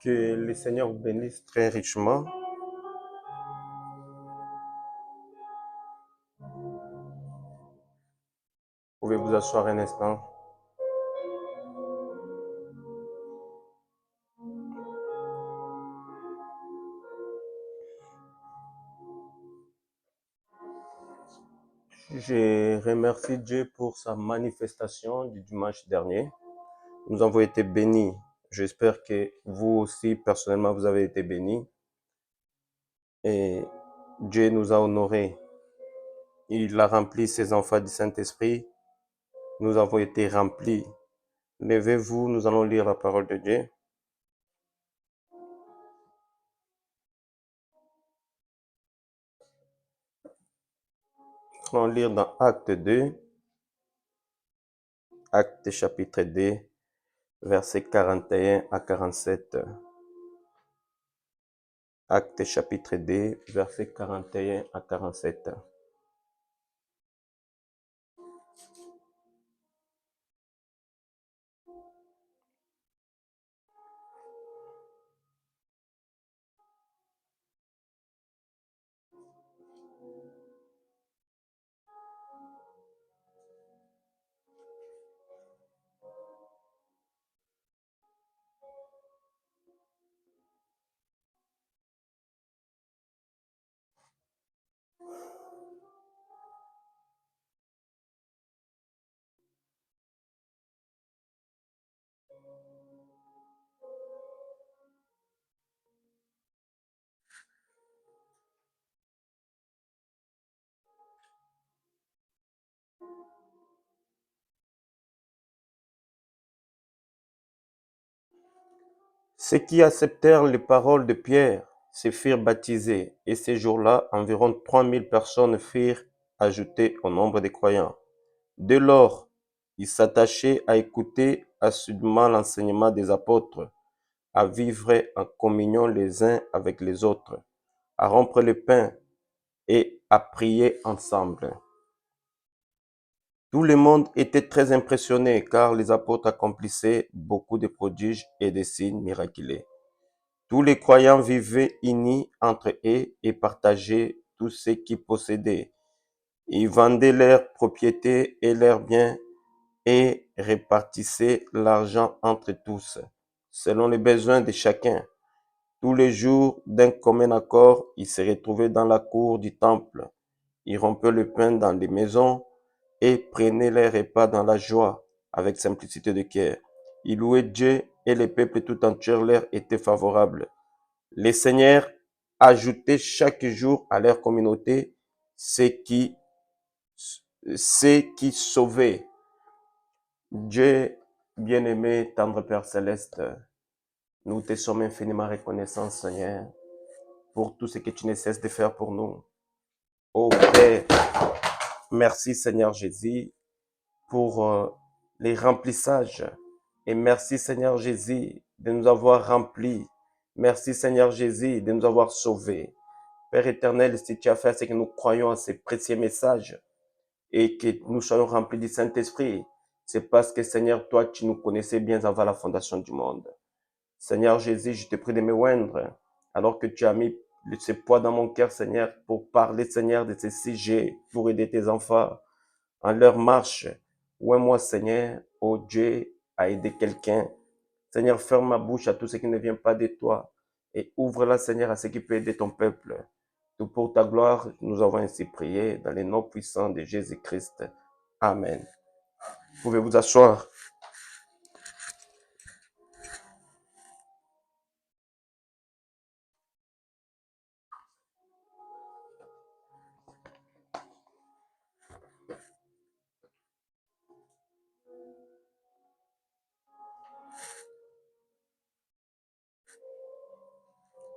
Que le Seigneur vous bénisse très richement. Vous pouvez vous asseoir un instant. Je remercie Dieu pour sa manifestation du dimanche dernier. Nous avons été bénis. J'espère que vous aussi, personnellement, vous avez été bénis. Et Dieu nous a honorés. Il a rempli ses enfants du Saint-Esprit. Nous avons été remplis. Levez-vous, nous allons lire la parole de Dieu. Nous allons lire dans Acte 2, Acte chapitre 2, versets 41 à 47. Acte chapitre 2, versets 41 à 47. Ceux qui acceptèrent les paroles de Pierre se firent baptiser, et ces jours-là, environ 3000 personnes furent ajoutées au nombre des croyants. Dès lors, ils s'attachaient à écouter assidûment l'enseignement des apôtres, à vivre en communion les uns avec les autres, à rompre le pain et à prier ensemble. Tout le monde était très impressionné car les apôtres accomplissaient beaucoup de prodiges et de signes miraculeux. Tous les croyants vivaient unis entre eux et partageaient tout ce qu'ils possédaient. Ils vendaient leurs propriétés et leurs biens et répartissaient l'argent entre tous, selon les besoins de chacun. Tous les jours, d'un commun accord, ils se retrouvaient dans la cour du temple. Ils rompaient le pain dans les maisons et prenaient les repas dans la joie, avec simplicité de cœur. Ils louaient Dieu et le peuple tout entier leur était favorable. Les seigneurs ajoutaient chaque jour à leur communauté ceux qui sauvaient. Dieu, bien-aimé, tendre Père Céleste, nous te sommes infiniment reconnaissants, Seigneur, pour tout ce que tu ne cesses de faire pour nous. Oh Père, merci Seigneur Jésus pour les remplissages. Et merci Seigneur Jésus de nous avoir remplis. Merci Seigneur Jésus de nous avoir sauvés. Père éternel, si tu as fait, c'est que nous croyons à ces précieux messages et que nous soyons remplis du Saint-Esprit. C'est parce que, Seigneur, toi, tu nous connaissais bien avant la fondation du monde. Seigneur Jésus, je te prie de me oindre, alors que tu as mis ce poids dans mon cœur, Seigneur, pour parler, Seigneur, de ces sujets, pour aider tes enfants en leur marche. Oins-moi, Seigneur, oh Dieu, à aider quelqu'un. Seigneur, ferme ma bouche à tout ce qui ne vient pas de toi et ouvre-la, Seigneur, à ce qui peut aider ton peuple. Tout pour ta gloire, nous avons ainsi prié dans les noms puissants de Jésus-Christ. Amen. Vous pouvez vous asseoir.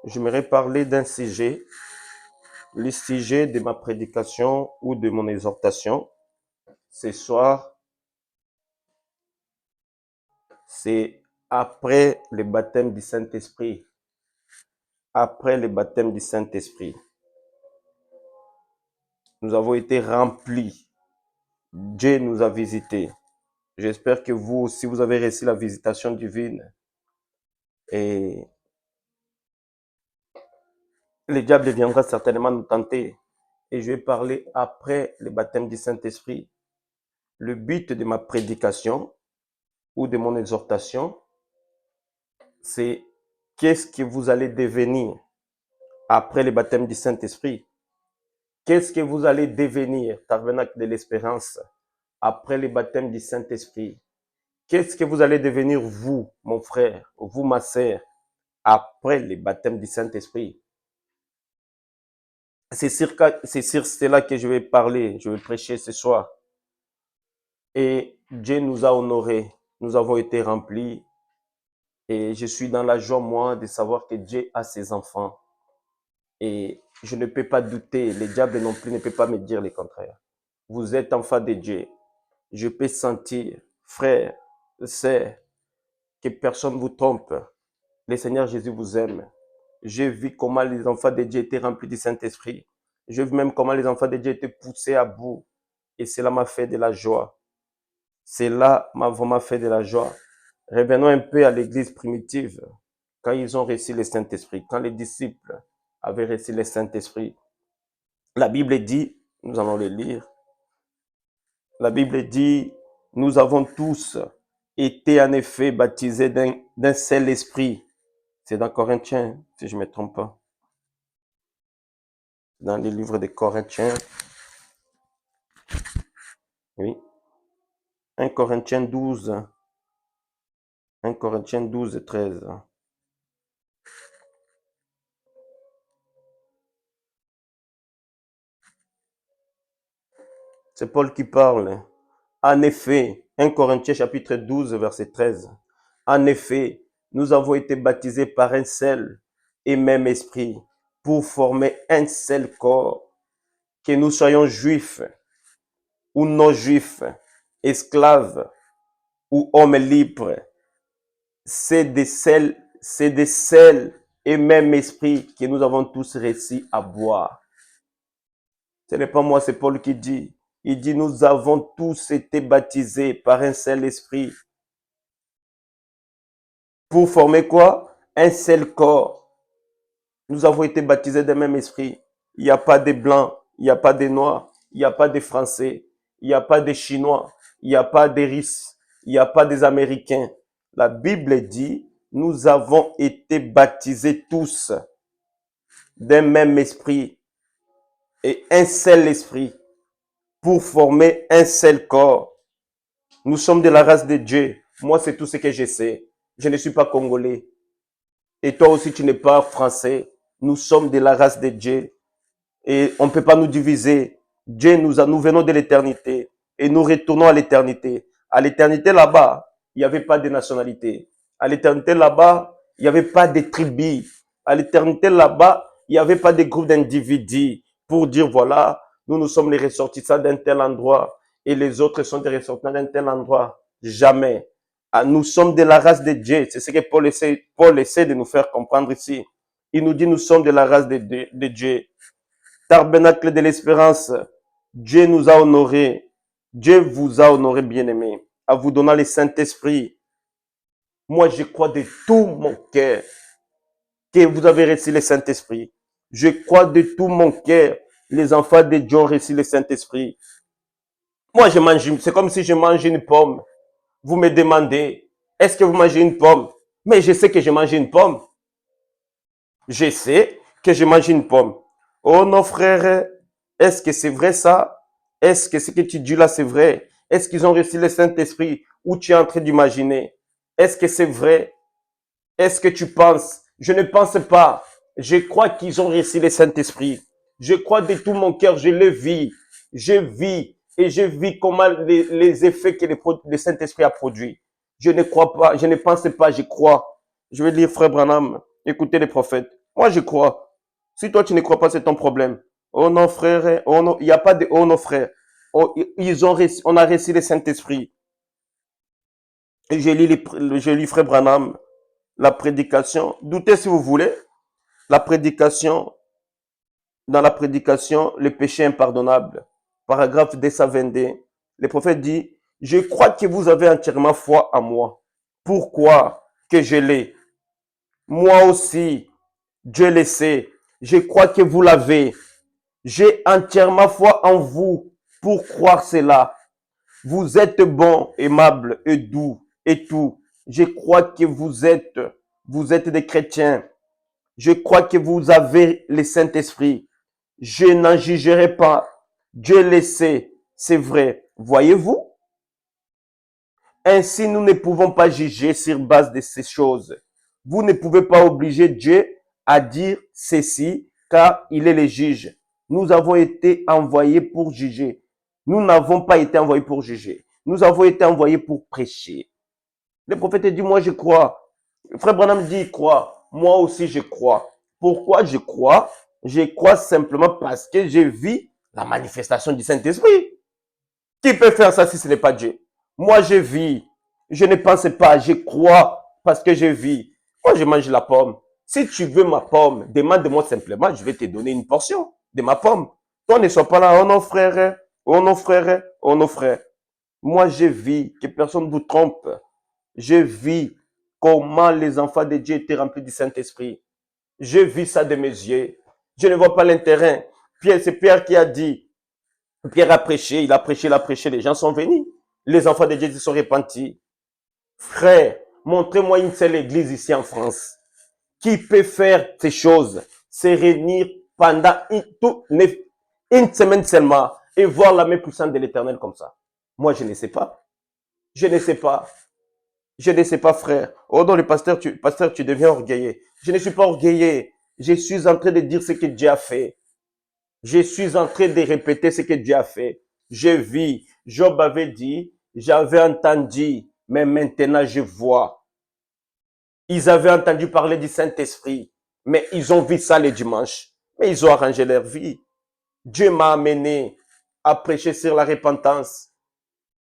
J'aimerais parler d'un sujet, le sujet de ma prédication ou de mon exhortation. Ce soir, c'est après le baptême du Saint-Esprit. Après le baptême du Saint-Esprit, nous avons été remplis. Dieu nous a visités. J'espère que vous aussi, vous avez reçu la visitation divine. Et le diable viendra certainement nous tenter. Et je vais parler après le baptême du Saint-Esprit. Le but de ma prédication ou de mon exhortation, c'est qu'est-ce que vous allez devenir après le baptême du Saint-Esprit? Qu'est-ce que vous allez devenir, tabernacle de l'espérance, après le baptême du Saint-Esprit? Qu'est-ce que vous allez devenir, vous, mon frère, vous, ma sœur, après le baptême du Saint-Esprit? C'est sur cela que je vais parler, je vais prêcher ce soir. Et Dieu nous a honorés, nous avons été remplis. Et je suis dans la joie, moi, de savoir que Dieu a ses enfants. Et je ne peux pas douter, le diable non plus ne peut pas me dire le contraire. Vous êtes enfants de Dieu. Je peux sentir, frère, sœur, que personne ne vous trompe. Le Seigneur Jésus vous aime. J'ai vu comment les enfants de Dieu étaient remplis du Saint-Esprit. J'ai vu même comment les enfants de Dieu étaient poussés à bout. Et cela m'a fait de la joie. Cela m'a vraiment fait de la joie. Revenons un peu à l'église primitive. Quand ils ont reçu le Saint-Esprit, quand les disciples avaient reçu le Saint-Esprit, la Bible dit, nous allons le lire, la Bible dit, nous avons tous été en effet baptisés d'un seul esprit. C'est dans Corinthiens, si je ne me trompe pas. Dans les livres de Corinthiens. Oui. 1 Corinthiens 12. 1 Corinthiens 12 et 13. C'est Paul qui parle. En effet, 1 Corinthiens chapitre 12, verset 13. En effet, nous avons été baptisés par un seul et même esprit pour former un seul corps, que nous soyons juifs ou non juifs, esclaves ou hommes libres. C'est de seul et même esprit que nous avons tous réussi à boire. Ce n'est pas moi, c'est Paul qui dit. Il dit, nous avons tous été baptisés par un seul esprit. Pour former quoi? Un seul corps. Nous avons été baptisés d'un même esprit. Il n'y a pas de blancs, il n'y a pas de noirs, il n'y a pas de français, il n'y a pas de chinois, il n'y a pas de russes, il n'y a pas des américains. La Bible dit, nous avons été baptisés tous d'un même esprit et un seul esprit pour former un seul corps. Nous sommes de la race de Dieu. Moi, c'est tout ce que je sais. Je ne suis pas congolais. Et toi aussi, tu n'es pas français. Nous sommes de la race de Dieu. Et on ne peut pas nous diviser. Dieu nous venons de l'éternité. Et nous retournons à l'éternité. À l'éternité là-bas, il n'y avait pas de nationalité. À l'éternité là-bas, il n'y avait pas de tribus. À l'éternité là-bas, il n'y avait pas de groupes d'individus pour dire voilà, nous sommes les ressortissants d'un tel endroit et les autres sont des ressortissants d'un tel endroit. Jamais. Nous sommes de la race de Dieu. C'est ce que Paul essaie de nous faire comprendre ici. Il nous dit nous sommes de la race de Dieu. Tabernacle de l'espérance, Dieu nous a honorés. Dieu vous a honoré, bien-aimés, en vous donnant le Saint-Esprit. Moi, je crois de tout mon cœur que vous avez reçu le Saint-Esprit. Je crois de tout mon cœur, les enfants de Dieu ont reçu le Saint-Esprit. Moi, je mange, c'est comme si je mange une pomme. Vous me demandez, est-ce que vous mangez une pomme? Mais je sais que je mange une pomme. Je sais que je mange une pomme. Oh non, frère, est-ce que c'est vrai ça? Est-ce que ce que tu dis là, c'est vrai? Est-ce qu'ils ont reçu le Saint-Esprit ou tu es en train d'imaginer? Est-ce que c'est vrai? Est-ce que tu penses? Je ne pense pas. Je crois qu'ils ont reçu le Saint-Esprit. Je crois de tout mon cœur, je le vis. Je vis et je vis comment les effets que le Saint-Esprit a produits. Je ne crois pas, je ne pense pas, je crois. Je vais lire Frère Branham, écoutez les prophètes. Moi, je crois. Si toi, tu ne crois pas, c'est ton problème. Oh non, frère, oh non, il n'y a pas de oh non, frère. Oh, on a reçu le Saint-Esprit. Et je lis Frère Branham, la prédication. Doutez si vous voulez. La prédication, dans la prédication, le péché impardonnable. Paragraphe 222. Le prophète dit, je crois que vous avez entièrement foi en moi. Pourquoi que je l'ai? Moi aussi, Dieu le sait. Je crois que vous l'avez. J'ai entièrement foi en vous pour croire cela. Vous êtes bon, aimable et doux et tout. Je crois que vous êtes des chrétiens. Je crois que vous avez le Saint-Esprit. Je n'en jugerai pas. Dieu le sait. C'est vrai. Voyez-vous? Ainsi, nous ne pouvons pas juger sur base de ces choses. Vous ne pouvez pas obliger Dieu à dire ceci, car il est le juge. Nous avons été envoyés pour juger. Nous n'avons pas été envoyés pour juger. Nous avons été envoyés pour prêcher. Le prophète dit, moi je crois. Frère Branham dit, il croit. Moi aussi je crois. Pourquoi je crois? Je crois simplement parce que je vis la manifestation du Saint-Esprit. Qui peut faire ça si ce n'est pas Dieu? Moi je vis. Je ne pense pas. Je crois parce que je vis. Moi je mange la pomme. Si tu veux ma pomme, demande-moi simplement, je vais te donner une portion de ma pomme. Toi ne sois pas là, oh non frère, oh non frère, oh non frère. Moi je vis, que personne ne vous trompe. Je vis comment les enfants de Dieu étaient remplis du Saint-Esprit. Je vis ça de mes yeux. Je ne vois pas l'intérêt. Pierre, c'est Pierre qui a dit. Pierre a prêché, il a prêché, il a prêché. Les gens sont venus. Les enfants de Dieu se sont repentis. Frère, montrez-moi une seule église ici en France qui peut faire ces choses, se réunir pendant une semaine seulement et voir la main puissante de l'Éternel comme ça. Moi, je ne sais pas. Je ne sais pas. Je ne sais pas, frère. Oh non, le pasteur, tu deviens orgueilleux. Je ne suis pas orgueilleux. Je suis en train de dire ce que Dieu a fait. Je suis en train de répéter ce que Dieu a fait. Je vis. Job avait dit, j'avais entendu, mais maintenant je vois. Ils avaient entendu parler du Saint-Esprit, mais ils ont vu ça le dimanche. Mais ils ont arrangé leur vie. Dieu m'a amené à prêcher sur la repentance.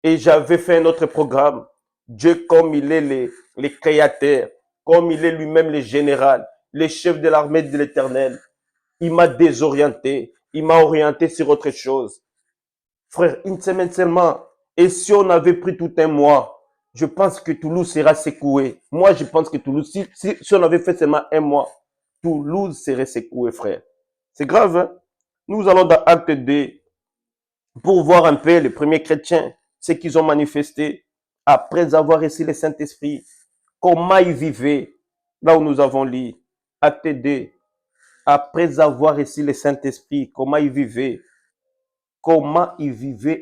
Et j'avais fait un autre programme. Dieu, comme il est le créateur, comme il est lui-même le général, le chef de l'armée de l'Éternel, il m'a désorienté. Il m'a orienté sur autre chose. Frère, une semaine seulement. Et si on avait pris tout un mois, je pense que Toulouse sera secoué. Moi, je pense que Toulouse, si on avait fait seulement un mois, Toulouse serait secoué, frère. C'est grave, hein? Nous allons dans Acte 2 pour voir un peu les premiers chrétiens, ce qu'ils ont manifesté après avoir reçu le Saint-Esprit, comment ils vivaient, là où nous avons lu, Acte 2, après avoir reçu le Saint-Esprit, comment ils vivaient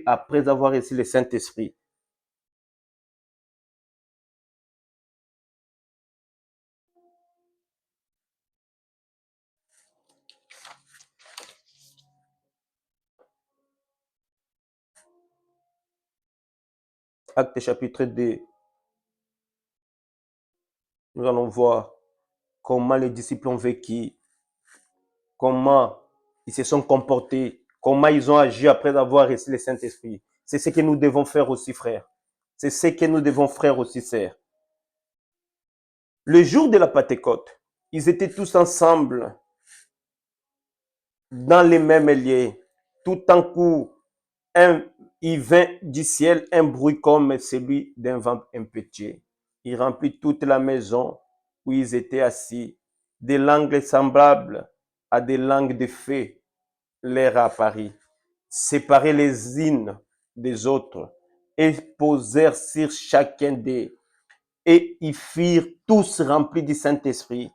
après avoir reçu le Saint-Esprit. Acte chapitre 2, nous allons voir comment les disciples ont vécu, comment ils se sont comportés, comment ils ont agi après avoir reçu le Saint-Esprit. C'est ce que nous devons faire aussi, frère. C'est ce que nous devons faire aussi, sœurs. Le jour de la Pentecôte, ils étaient tous ensemble dans les mêmes lieux. Tout en coup, il vint du ciel un bruit comme celui d'un vent impétueux. Il remplit toute la maison où ils étaient assis. Des langues semblables à des langues de fées leur apparut, séparées les unes des autres, et posèrent sur chacun d'eux. Et ils firent tous remplis du Saint-Esprit,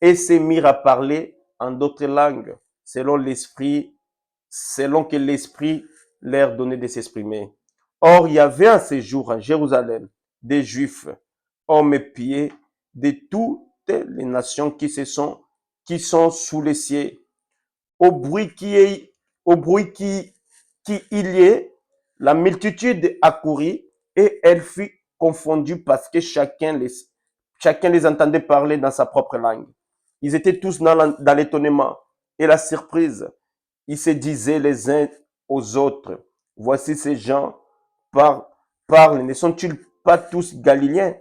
et se mirent à parler en d'autres langues, selon que l'Esprit leur donnait de s'exprimer. Or, il y avait en ce jour à Jérusalem des Juifs, hommes et pieds, de toutes les nations qui sont sous les cieux. Au bruit qui est, au bruit qui il y est, la multitude accourut et elle fut confondue parce que chacun les entendait parler dans sa propre langue. Ils étaient tous dans l'étonnement et la surprise. Ils se disaient les uns aux autres, voici ces gens parlent, ne sont-ils pas tous galiléens?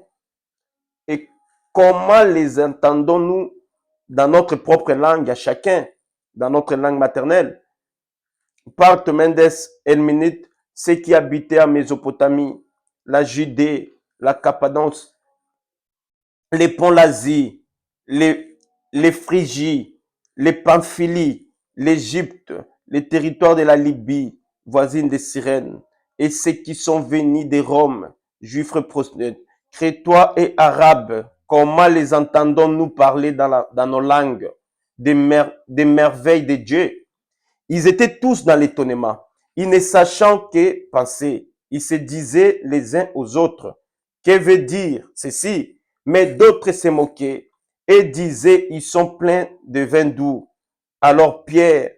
Et comment les entendons-nous dans notre propre langue à chacun, dans notre langue maternelle? Parthes, Mendes, Elminite, ceux qui habitaient en Mésopotamie, la Judée, la Cappadance, les ponts l'Asie, les Phrygies, les Pamphylies, l'Égypte, les territoires de la Libye, voisine de Cyrène, et ceux qui sont venus de Rome, juifs prosélytes, crétois et arabes, comment les entendons-nous parler dans nos langues des merveilles de Dieu? Ils étaient tous dans l'étonnement. Ils ne sachant que penser, ils se disaient les uns aux autres, que veut dire ceci? Mais d'autres se moquaient et disaient, ils sont pleins de vin doux. Alors Pierre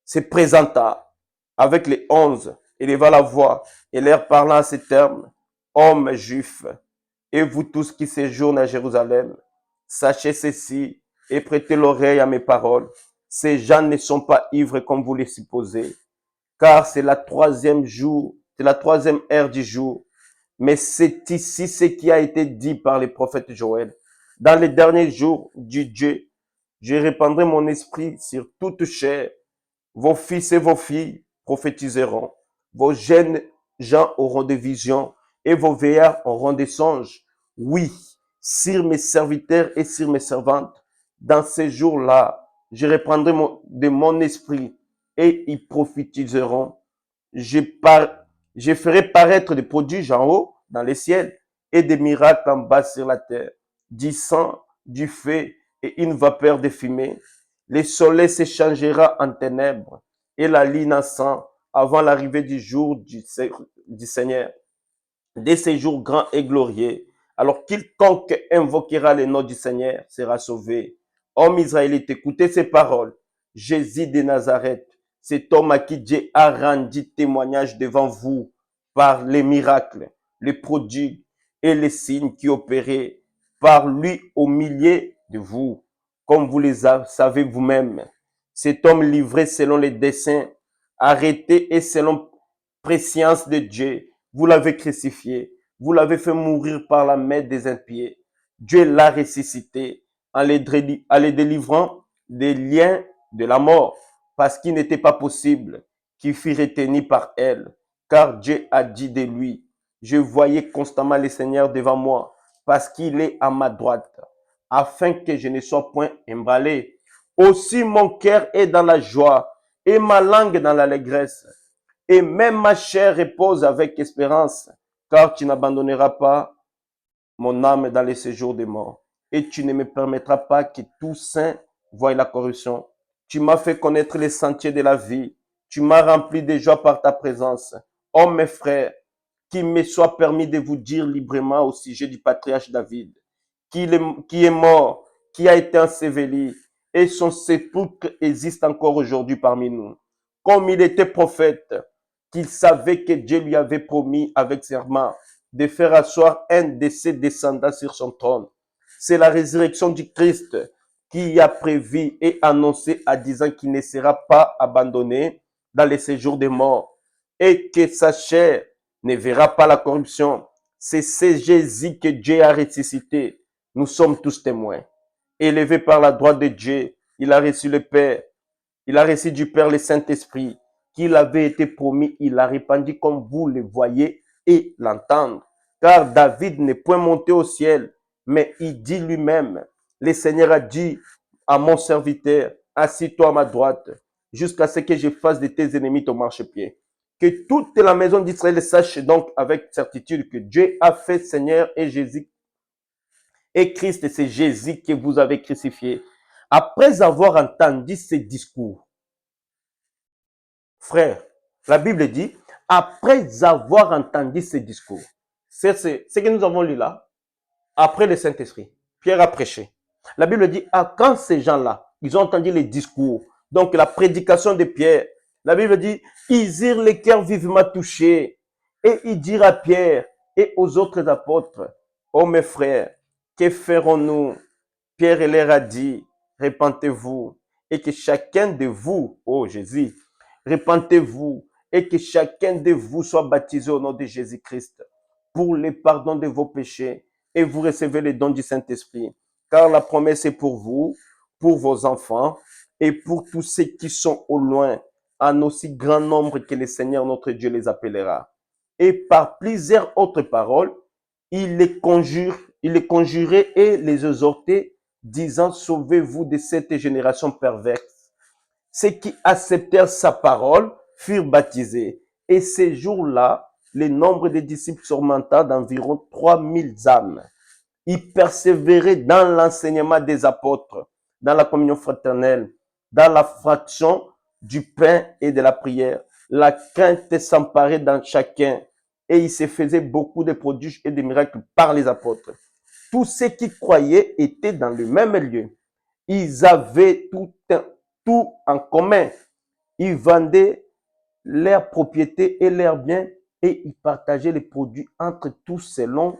se présenta avec les 11, éleva la voix et leur parla en ces termes, hommes juifs, et vous tous qui séjournez à Jérusalem, sachez ceci et prêtez l'oreille à mes paroles. Ces gens ne sont pas ivres comme vous les supposez, car c'est la troisième heure du jour. Mais c'est ici ce qui a été dit par le prophète Joël. Dans les derniers jours du Dieu, je répandrai mon esprit sur toute chair. Vos fils et vos filles prophétiseront. Vos jeunes gens auront des visions et vos vieillards auront des songes. Oui, sur mes serviteurs et sur mes servantes, dans ces jours-là, je reprendrai de mon esprit et ils prophétiseront. Je, je ferai paraître des prodiges en haut, dans les ciels, et des miracles en bas sur la terre, du sang, du feu et une vapeur de fumée. Le soleil s'échangera en ténèbres et la lune en sang avant l'arrivée du jour du Seigneur, de ces jours grands et glorieux. Alors quiconque invoquera le nom du Seigneur sera sauvé. Homme israélite, écoutez ces paroles. Jésus de Nazareth, cet homme à qui Dieu a rendu témoignage devant vous par les miracles, les prodiges et les signes qui opéraient par lui au milieu de vous, comme vous les savez vous-même. Cet homme livré selon les desseins, arrêté et selon préscience de Dieu, vous l'avez crucifié, vous l'avez fait mourir par la main des impies. Dieu l'a ressuscité en les délivrant des liens de la mort, parce qu'il n'était pas possible qu'il fût retenu par elle, car Dieu a dit de lui, je voyais constamment le Seigneur devant moi, parce qu'il est à ma droite, afin que je ne sois point emballé. Aussi mon cœur est dans la joie, et ma langue dans l'allégresse. Et même ma chair repose avec espérance, car tu n'abandonneras pas mon âme dans les séjours des morts, et tu ne me permettras pas que tout saint voie la corruption. Tu m'as fait connaître les sentiers de la vie, tu m'as rempli de joie par ta présence. Oh mes frères, qu'il me soit permis de vous dire librement au sujet du patriarche David, qui est mort, qui a été enseveli, et son sépulcre existe encore aujourd'hui parmi nous. Comme il était prophète, qu'il savait que Dieu lui avait promis avec serment de faire asseoir un de ses descendants sur son trône. C'est la résurrection du Christ qui a prévu et annoncé à disant qu'il ne sera pas abandonné dans les séjours des morts et que sa chair ne verra pas la corruption. C'est ce Jésus que Dieu a ressuscité. Nous sommes tous témoins. Élevé par la droite de Dieu, il a reçu le Père Il a reçu du Père le Saint-Esprit qu'il avait été promis. Il a répandu comme vous le voyez et l'entendre. Car David n'est point monté au ciel, mais il dit lui-même, le Seigneur a dit à mon serviteur, assis-toi à ma droite, jusqu'à ce que je fasse de tes ennemis ton marchepied. Que toute la maison d'Israël sache donc avec certitude que Dieu a fait Seigneur et Jésus et Christ, c'est Jésus que vous avez crucifié. Après avoir entendu ces discours, frère, la Bible dit, après avoir entendu ces discours, c'est ce que nous avons lu là, après le Saint-Esprit, Pierre a prêché. La Bible dit, quand ces gens-là, ils ont entendu les discours, donc la prédication de Pierre, la Bible dit, ils eurent les cœurs vivement touchés, et ils dirent à Pierre et aux autres apôtres, oh mes frères, que ferons-nous? Pierre leur a dit, repentez-vous, et que chacun de vous, oh Jésus, repentez-vous, et que chacun de vous soit baptisé au nom de Jésus-Christ pour le pardon de vos péchés, et vous recevez les dons du Saint-Esprit. Car la promesse est pour vous, pour vos enfants, et pour tous ceux qui sont au loin, en aussi grand nombre que le Seigneur notre Dieu les appellera. Et par plusieurs autres paroles, il les conjurait et les exhortait, disant, sauvez-vous de cette génération perverse. Ceux qui acceptèrent sa parole furent baptisés. Et ces jours-là, le nombre des disciples s'augmenta d'environ 3000 âmes. Ils persévéraient dans l'enseignement des apôtres, dans la communion fraternelle, dans la fraction du pain et de la prière. La crainte s'emparait dans chacun et il se faisait beaucoup de prodiges et de miracles par les apôtres. Tous ceux qui croyaient étaient dans le même lieu. Ils avaient tout en commun. Ils vendaient leurs propriétés et leurs biens et ils partageaient les produits entre tous selon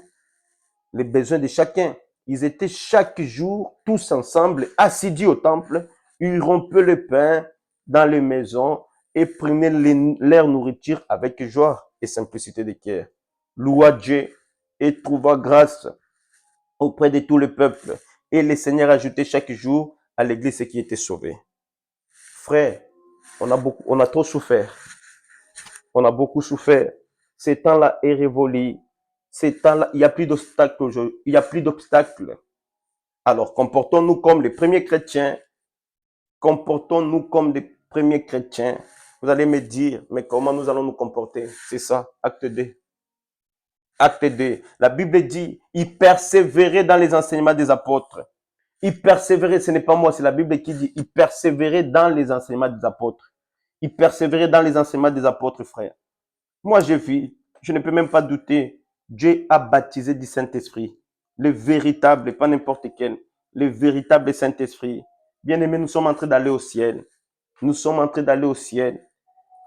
les besoins de chacun. Ils étaient chaque jour tous ensemble, assidus au temple. Ils rompaient le pain dans les maisons et prenaient leur nourriture avec joie et simplicité de cœur. Loua Dieu et trouva grâce auprès de tout le peuple. Et le Seigneur ajoutait chaque jour à l'église ce qui était sauvé. Frère, on a trop souffert. On a beaucoup souffert. Ce temps-là est révolu. Ces temps-là, il n'y a plus d'obstacles aujourd'hui. Il n'y a plus d'obstacles. Alors, comportons-nous comme les premiers chrétiens. Comportons-nous comme les premiers chrétiens. Vous allez me dire, mais comment nous allons nous comporter? C'est ça, acte 2. Acte 2. La Bible dit, ils persévéraient dans les enseignements des apôtres. Ils persévéraient, ce n'est pas moi, c'est la Bible qui dit, ils persévéraient dans les enseignements des apôtres. Ils persévéraient dans les enseignements des apôtres, frère. Moi, j'ai vu, je ne peux même pas douter, Dieu a baptisé du Saint-Esprit. Le véritable, pas n'importe quel, le véritable Saint-Esprit. Bien-aimés, nous sommes en train d'aller au ciel. Nous sommes en train d'aller au ciel.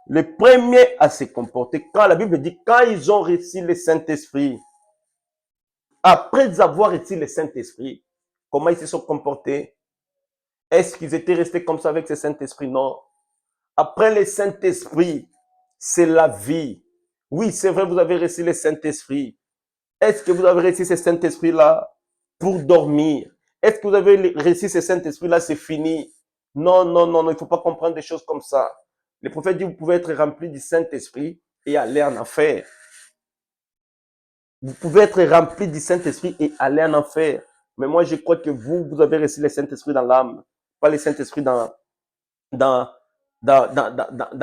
Les premiers à se comporter, quand la Bible dit, quand ils ont reçu le Saint-Esprit, après avoir reçu le Saint-Esprit, comment ils se sont comportés? Est-ce qu'ils étaient restés comme ça avec ce Saint-Esprit? Non. Après le Saint-Esprit, c'est la vie. Oui, c'est vrai, vous avez reçu le Saint-Esprit. Est-ce que vous avez reçu ce Saint-Esprit-là pour dormir? Est-ce que vous avez reçu ce Saint-Esprit-là, c'est fini? Non, non, non, non, il ne faut pas comprendre des choses comme ça. Le prophète dit, vous pouvez être rempli du Saint-Esprit et aller en enfer. Vous pouvez être rempli du Saint-Esprit et aller en enfer. Mais moi, je crois que vous avez reçu le Saint-Esprit dans l'âme, pas le Saint-Esprit dans, dans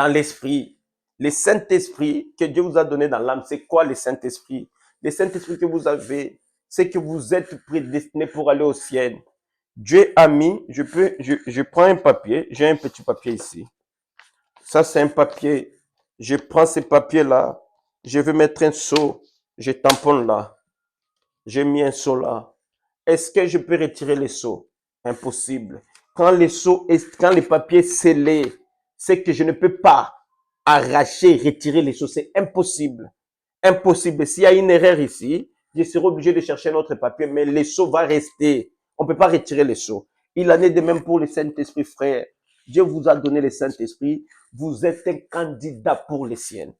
l'esprit. Le Saint-Esprit que Dieu vous a donné dans l'âme, c'est quoi le Saint-Esprit? Le Saint-Esprit que vous avez, c'est que vous êtes prédestiné pour aller au ciel. Dieu a mis, je prends un papier, j'ai un petit papier ici. Ça, c'est un papier. Je prends ce papier-là, je vais mettre un seau, je tamponne là. J'ai mis un seau là. Est-ce que je peux retirer le seau? Impossible. Quand le papier est scellé, c'est que je ne peux pas arracher, retirer les seaux. C'est impossible. Impossible. S'il y a une erreur ici, je serai obligé de chercher un autre papier, mais le seau va rester. On ne peut pas retirer le seau. Il en est de même pour le Saint-Esprit, frère. Dieu vous a donné le Saint-Esprit. Vous êtes un candidat pour le ciel.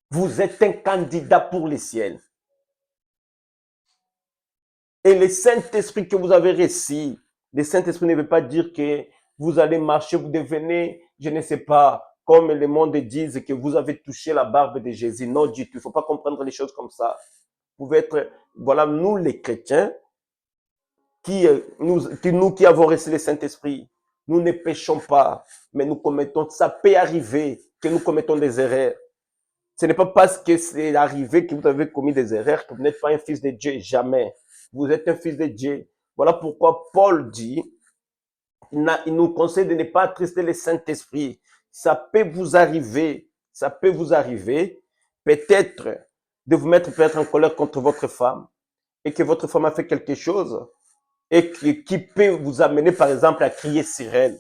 Vous êtes un candidat pour le ciel. Et le Saint-Esprit que vous avez reçu, le Saint-Esprit ne veut pas dire que Vous allez marcher, vous devenez, je ne sais pas, comme le monde dit que vous avez touché la barbe de Jésus. Non, du tout. Il ne faut pas comprendre les choses comme ça. Vous pouvez être, voilà, nous les chrétiens, nous qui avons reçu le Saint-Esprit, nous ne péchons pas, mais nous commettons, ça peut arriver que nous commettons des erreurs. Ce n'est pas parce que c'est arrivé que vous avez commis des erreurs que vous n'êtes pas un fils de Dieu, jamais. Vous êtes un fils de Dieu. Voilà pourquoi Paul dit, il nous conseille de ne pas attrister le Saint-Esprit. Ça peut vous arriver, peut-être, de vous mettre peut-être en colère contre votre femme et que votre femme a fait quelque chose et qui peut vous amener, par exemple, à crier sur elle.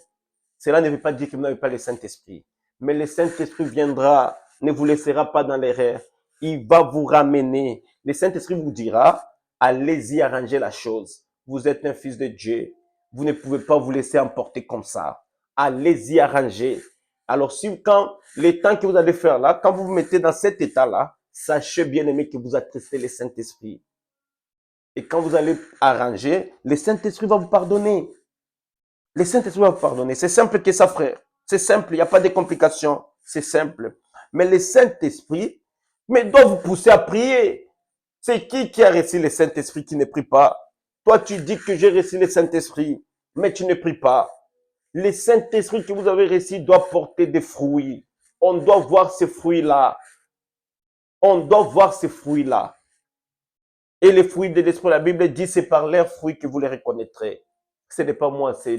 Cela ne veut pas dire que vous n'avez pas le Saint-Esprit. Mais le Saint-Esprit viendra, ne vous laissera pas dans l'erreur. Il va vous ramener. Le Saint-Esprit vous dira, allez-y arranger la chose. Vous êtes un fils de Dieu. Vous ne pouvez pas vous laisser emporter comme ça. Allez-y arranger. Alors, si quand les temps que vous allez faire là, quand vous vous mettez dans cet état-là, sachez bien aimé que vous attristez le Saint-Esprit. Et quand vous allez arranger, le Saint-Esprit va vous pardonner. Le Saint-Esprit va vous pardonner. C'est simple que ça, frère. C'est simple, il n'y a pas de complications. C'est simple. Mais le Saint-Esprit, mais doit vous pousser à prier. C'est qui a reçu le Saint-Esprit qui ne prie pas? Toi, tu dis que j'ai reçu le Saint-Esprit, mais tu ne pries pas. Le Saint-Esprit que vous avez reçu doit porter des fruits. On doit voir ces fruits-là. On doit voir ces fruits-là. Et les fruits de l'Esprit, la Bible dit, c'est par leurs fruits que vous les reconnaîtrez. Ce n'est pas moi, c'est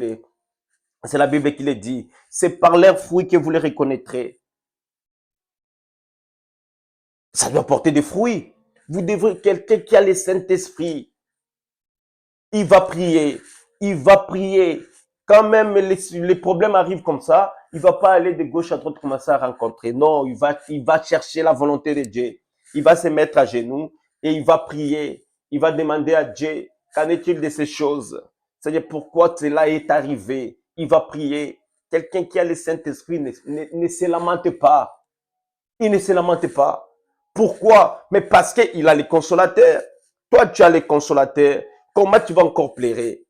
la Bible qui le dit. C'est par leurs fruits que vous les reconnaîtrez. Ça doit porter des fruits. Vous devrez, quelqu'un qui a le Saint-Esprit, il va prier. Il va prier. Quand même les problèmes arrivent comme ça, il va pas aller de gauche à droite commencer à rencontrer. Non, il va chercher la volonté de Dieu. Il va se mettre à genoux et il va prier. Il va demander à Dieu, qu'en est-il de ces choses? C'est-à-dire pourquoi cela est arrivé. Il va prier. Quelqu'un qui a le Saint-Esprit ne se lamente pas. Il ne se lamente pas. Pourquoi? Mais parce qu'il a les consolateurs. Toi, tu as les consolateurs. Comment tu vas encore pleurer?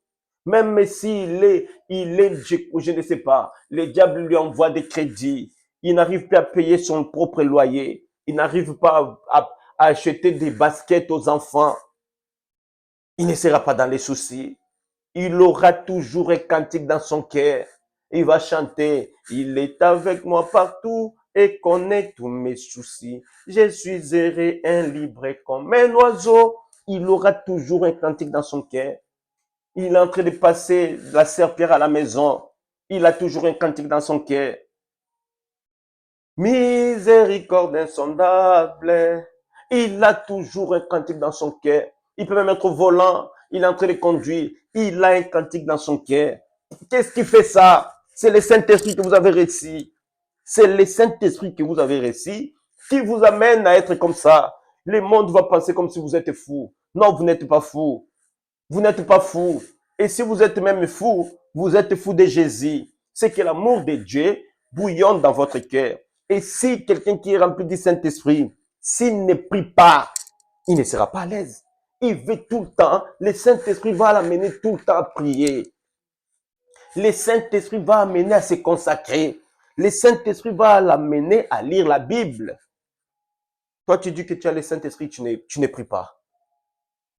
Même s'il est, je ne sais pas, le diable lui envoie des crédits. Il n'arrive pas à payer son propre loyer. Il n'arrive pas à acheter des baskets aux enfants. Il ne sera pas dans les soucis. Il aura toujours un cantique dans son cœur. Il va chanter. Il est avec moi partout et connaît tous mes soucis. Je suis erré, un libre comme un oiseau. Il aura toujours un cantique dans son cœur. Il est en train de passer la serpillère à la maison. Il a toujours un cantique dans son cœur. Miséricorde insondable. Il a toujours un cantique dans son cœur. Il peut même être au volant. Il est en train de conduire. Il a un cantique dans son cœur. Qu'est-ce qui fait ça? C'est le Saint-Esprit que vous avez reçu. C'est le Saint-Esprit que vous avez reçu qui vous amène à être comme ça. Le monde va penser comme si vous êtes fou. Non, vous n'êtes pas fou. Vous n'êtes pas fou. Et si vous êtes même fou, vous êtes fou de Jésus. C'est que l'amour de Dieu bouillonne dans votre cœur. Et si quelqu'un qui est rempli du Saint-Esprit, s'il ne prie pas, il ne sera pas à l'aise. Il veut tout le temps, le Saint-Esprit va l'amener tout le temps à prier. Le Saint-Esprit va l'amener à se consacrer. Le Saint-Esprit va l'amener à lire la Bible. Toi, tu dis que tu as le Saint-Esprit, tu ne pries pas.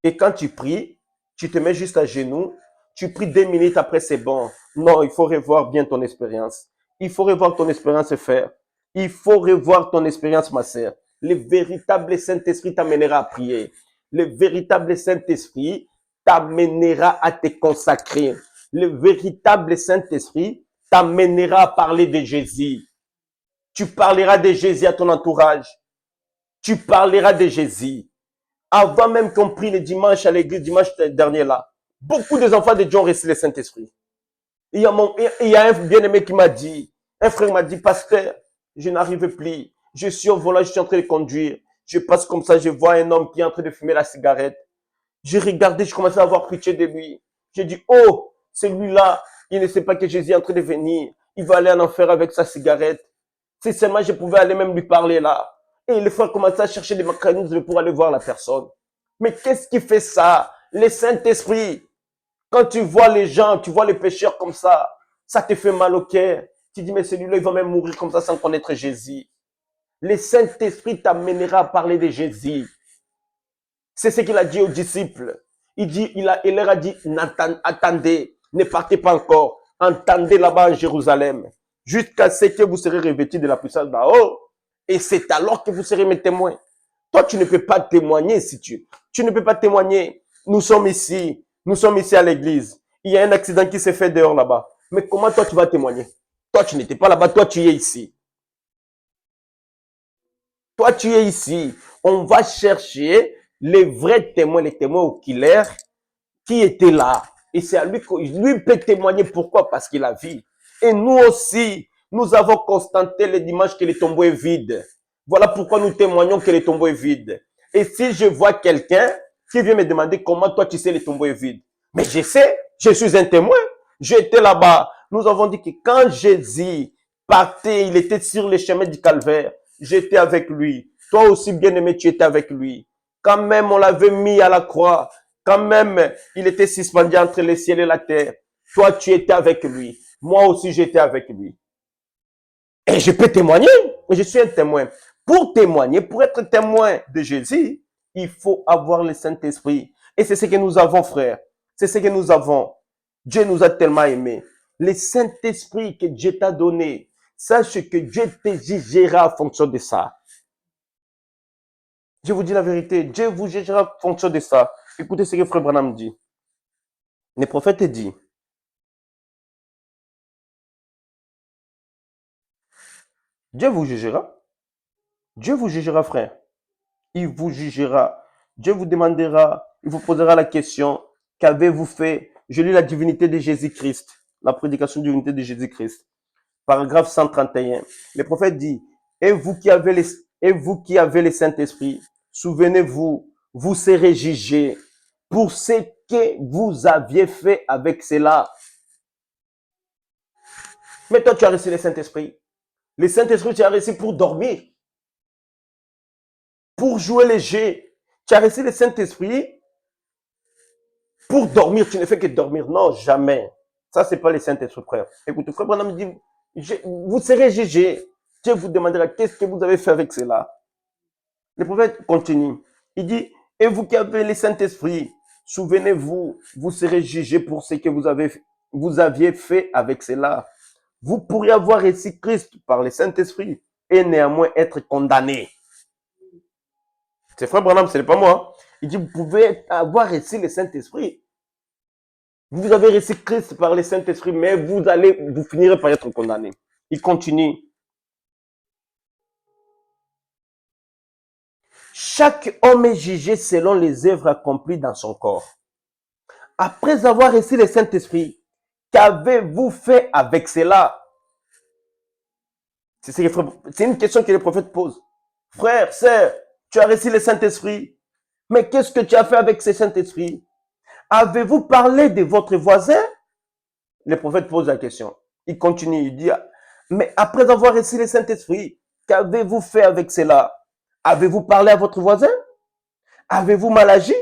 Et quand tu pries, tu te mets juste à genoux, tu pries 2 minutes après, c'est bon. Non, il faut revoir bien ton expérience. Il faut revoir ton expérience, frère. Il faut revoir ton expérience, ma sœur. Le véritable Saint-Esprit t'amènera à prier. Le véritable Saint-Esprit t'amènera à te consacrer. Le véritable Saint-Esprit t'amènera à parler de Jésus. Tu parleras de Jésus à ton entourage. Tu parleras de Jésus. Avant même qu'on prie le dimanche à l'église, dimanche dernier là, beaucoup des enfants de Dieu ont reçu le Saint-Esprit. Il y a un bien-aimé qui m'a dit, un frère m'a dit, pasteur, je n'arrive plus. Je suis au volant, je suis en train de conduire. Je passe comme ça, je vois un homme qui est en train de fumer la cigarette. J'ai regardé, je commençais à avoir pitié de lui. J'ai dit, oh, celui-là, il ne sait pas que Jésus est en train de venir. Il va aller en enfer avec sa cigarette. Si seulement je pouvais aller même lui parler là. Et le frère commençait à chercher des mécanismes pour aller voir la personne. Mais qu'est-ce qui fait ça? Le Saint-Esprit. Quand tu vois les gens, tu vois les pécheurs comme ça, Ça te fait mal au cœur. Tu dis, mais celui-là, il va même mourir comme ça sans connaître Jésus. Le Saint-Esprit t'amènera à parler de Jésus. C'est ce qu'il a dit aux disciples. Il leur a dit, attendez, ne partez pas encore. Entendez là-bas en Jérusalem, jusqu'à ce que vous serez revêtis de la puissance d'en-haut. Et c'est alors que vous serez mes témoins. Toi, tu ne peux pas témoigner si tu ne peux pas témoigner. Nous sommes ici à l'église. Il y a un accident qui s'est fait dehors là-bas. Mais comment toi, tu vas témoigner? Toi, tu n'étais pas là-bas, toi, tu es ici. Toi, tu es ici. On va chercher les vrais témoins, les témoins oculaires qui étaient là. Et c'est à lui que lui peut témoigner. Pourquoi? Parce qu'il a vu. Et nous aussi, nous avons constaté le dimanche que le tombeau est vide. Voilà pourquoi nous témoignons que le tombeau est vide. Et si je vois quelqu'un qui vient me demander comment toi tu sais le tombeau est vide, mais je sais, je suis un témoin. J'étais là-bas. Nous avons dit que quand Jésus partait, il était sur le chemin du calvaire. J'étais avec lui. Toi aussi, bien-aimé, tu étais avec lui. Quand même, on l'avait mis à la croix. Quand même, il était suspendu entre le ciel et la terre. Toi, tu étais avec lui. Moi aussi, j'étais avec lui. Et je peux témoigner. Je suis un témoin. Pour témoigner, pour être témoin de Jésus, il faut avoir le Saint-Esprit. Et c'est ce que nous avons, frère. C'est ce que nous avons. Dieu nous a tellement aimés. Le Saint-Esprit que Dieu t'a donné, sache que Dieu te jugera en fonction de ça. Je vous dis la vérité, Dieu vous jugera en fonction de ça. Écoutez ce que Frère Branham dit. Le prophète dit, Dieu vous jugera. Dieu vous jugera, frère. Il vous jugera. Dieu vous demandera, il vous posera la question, qu'avez-vous fait? Je lis la divinité de Jésus-Christ, la prédication de divinité de Jésus-Christ. Paragraphe 131. Le prophète dit, et vous qui avez le Saint-Esprit, souvenez-vous, vous serez jugés pour ce que vous aviez fait avec cela. Mais toi, tu as reçu le Saint-Esprit. Le Saint-Esprit, tu as reçu pour dormir, pour jouer les jeux. Tu as reçu le Saint-Esprit pour dormir. Tu ne fais que dormir. Non, jamais. Ça, c'est pas le Saint-Esprit, frère. Écoutez, frère Branham dit, vous serez jugés. Dieu vous demandera, qu'est-ce que vous avez fait avec cela? Le prophète continue. Il dit, et vous qui avez le Saint-Esprit, souvenez-vous, vous serez jugés pour ce que vous aviez fait avec cela. Vous pourriez avoir reçu Christ par le Saint-Esprit et néanmoins être condamné. C'est frère Branham, ce n'est pas moi. Il dit, vous pouvez avoir reçu le Saint-Esprit. Vous avez reçu Christ par le Saint-Esprit, mais vous finirez par être condamné. Il continue. Chaque homme est jugé selon les œuvres accomplies dans son corps. Après avoir reçu le Saint-Esprit, qu'avez-vous fait avec cela? C'est une question que le prophète pose. Frère, sœur, tu as reçu le Saint-Esprit, mais qu'est-ce que tu as fait avec ce Saint-Esprit? Avez-vous parlé de votre voisin? Le prophète pose la question. Il continue, il dit, mais après avoir reçu le Saint-Esprit, qu'avez-vous fait avec cela? Avez-vous parlé à votre voisin? Avez-vous mal agi?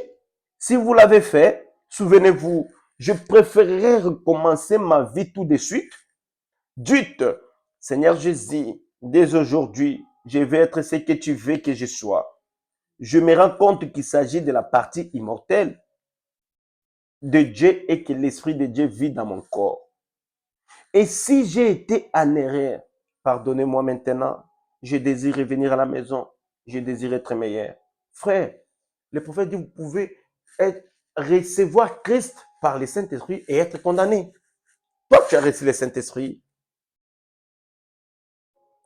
Si vous l'avez fait, souvenez-vous, je préférerais recommencer ma vie tout de suite. Dites, Seigneur Jésus, dès aujourd'hui, je vais être ce que tu veux que je sois. Je me rends compte qu'il s'agit de la partie immortelle de Dieu et que l'Esprit de Dieu vit dans mon corps. Et si j'ai été en erreur, pardonnez-moi maintenant, je désire revenir à la maison, je désire être meilleur. Frère, le prophète dit, vous pouvez recevoir Christ par le Saint-Esprit et être condamné. Toi, tu as reçu le Saint-Esprit.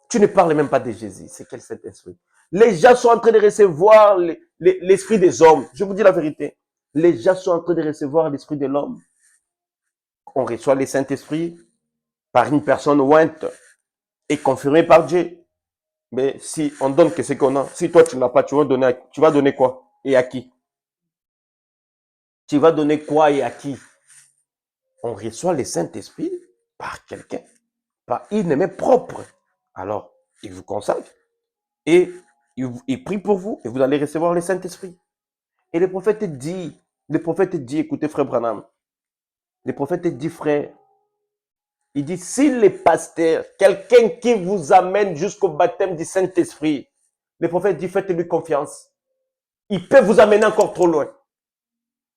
Tu ne parles même pas de Jésus. C'est quel Saint-Esprit? Les gens sont en train de recevoir l'esprit des hommes. Je vous dis la vérité. Les gens sont en train de recevoir l'esprit de l'homme. On reçoit le Saint-Esprit par une personne ointe et confirmée par Dieu. Mais si on donne que ce qu'on a, si toi tu n'as pas, tu vas donner quoi et à qui? Tu vas donner quoi et à qui? On reçoit le Saint-Esprit par quelqu'un, par une aimée propre. Alors, il vous consacre et il prie pour vous et vous allez recevoir le Saint-Esprit. Et le prophète dit, écoutez frère Branham, le prophète dit, frère, Il dit, si les pasteurs, quelqu'un qui vous amène jusqu'au baptême du Saint-Esprit, le prophète dit, faites-lui confiance. Il peut vous amener encore trop loin.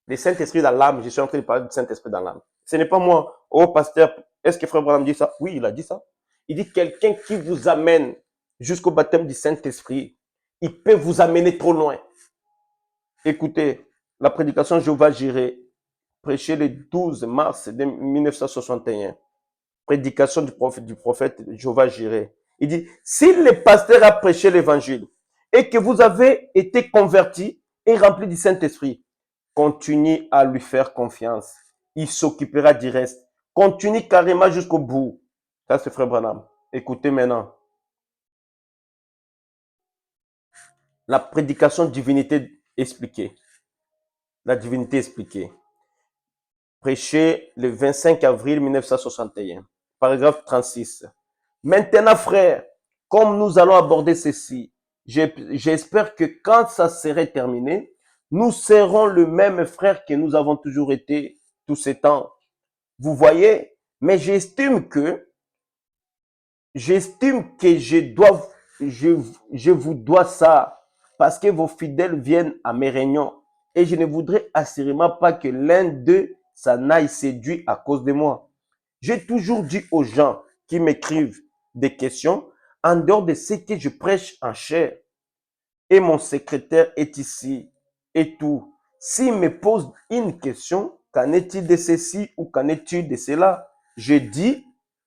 Le Saint-Esprit dans l'âme, je suis en train de parler du Saint-Esprit dans l'âme. Ce n'est pas moi. Oh, pasteur, est-ce que Frère Branham dit ça? Oui, il a dit ça. Il dit, quelqu'un qui vous amène jusqu'au baptême du Saint-Esprit, il peut vous amener trop loin. Écoutez, la prédication Jéhovah Jireh, prêchée le 12 mars 1961. Prédication du prophète Jéhovah Jireh. Il dit, si le pasteur a prêché l'évangile et que vous avez été convertis et remplis du Saint-Esprit, continue à lui faire confiance. Il s'occupera du reste. Continue carrément jusqu'au bout. Ça, c'est Frère Branham. Écoutez maintenant. La prédication divinité expliquée. La divinité expliquée. Prêché le 25 avril 1961. Paragraphe 36. Maintenant, frère, comme nous allons aborder ceci, j'espère que quand ça serait terminé, nous serons le même frère que nous avons toujours été tous ces temps. Vous voyez, mais j'estime que je vous dois ça parce que vos fidèles viennent à mes réunions et je ne voudrais assurément pas que l'un d'eux s'en aille séduit à cause de moi. J'ai toujours dit aux gens qui m'écrivent des questions en dehors de ce que je prêche en chair. Et mon secrétaire est ici et tout. S'il me pose une question, qu'en est-il de ceci ou qu'en est-il de cela? Je dis,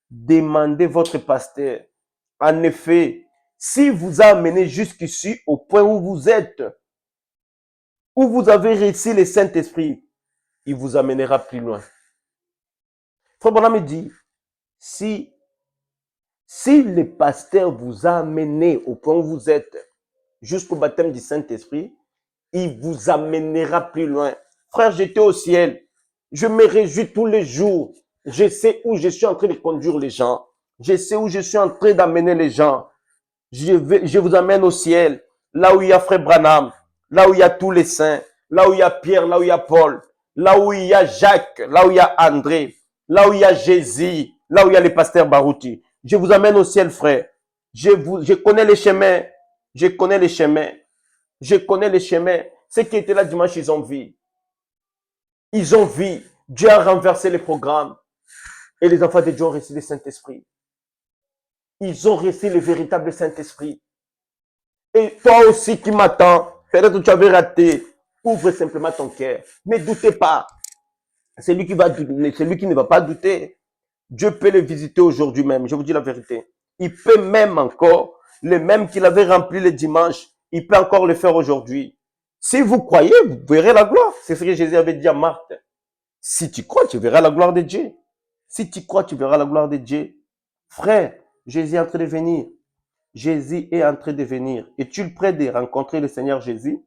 demandez votre pasteur. En effet, s'il vous a amené jusqu'ici au point où vous êtes, où vous avez réussi le Saint-Esprit, il vous amènera plus loin. Frère Branham me dit, si le pasteur vous a amené au point où vous êtes, jusqu'au baptême du Saint-Esprit, il vous amènera plus loin. Frère, j'étais au ciel. Je me réjouis tous les jours. Je sais où je suis en train de conduire les gens. Je sais où je suis en train d'amener les gens. Je vous amène au ciel, là où il y a Frère Branham, là où il y a tous les saints, là où il y a Pierre, là où il y a Paul, là où il y a Jacques, là où il y a André, là où il y a Jésus, là où il y a les pasteurs Barouti. Je vous amène au ciel, frère. Je connais les chemins. Je connais les chemins. Je connais les chemins. Ceux qui étaient là dimanche, ils ont vu. Ils ont vu. Dieu a renversé les programmes. Et les enfants de Dieu ont reçu le Saint-Esprit. Ils ont reçu le véritable Saint-Esprit. Et toi aussi qui m'attends, peut-être que tu avais raté. Ouvre simplement ton cœur. Ne doutez pas. Celui qui ne va pas douter, Dieu peut le visiter aujourd'hui même. Je vous dis la vérité. Il peut même encore, le même qu'il avait rempli le dimanche, il peut encore le faire aujourd'hui. Si vous croyez, vous verrez la gloire. C'est ce que Jésus avait dit à Marthe. Si tu crois, tu verras la gloire de Dieu. Si tu crois, tu verras la gloire de Dieu. Frère, Jésus est en train de venir. Jésus est en train de venir. Es-tu prêt de rencontrer le Seigneur Jésus?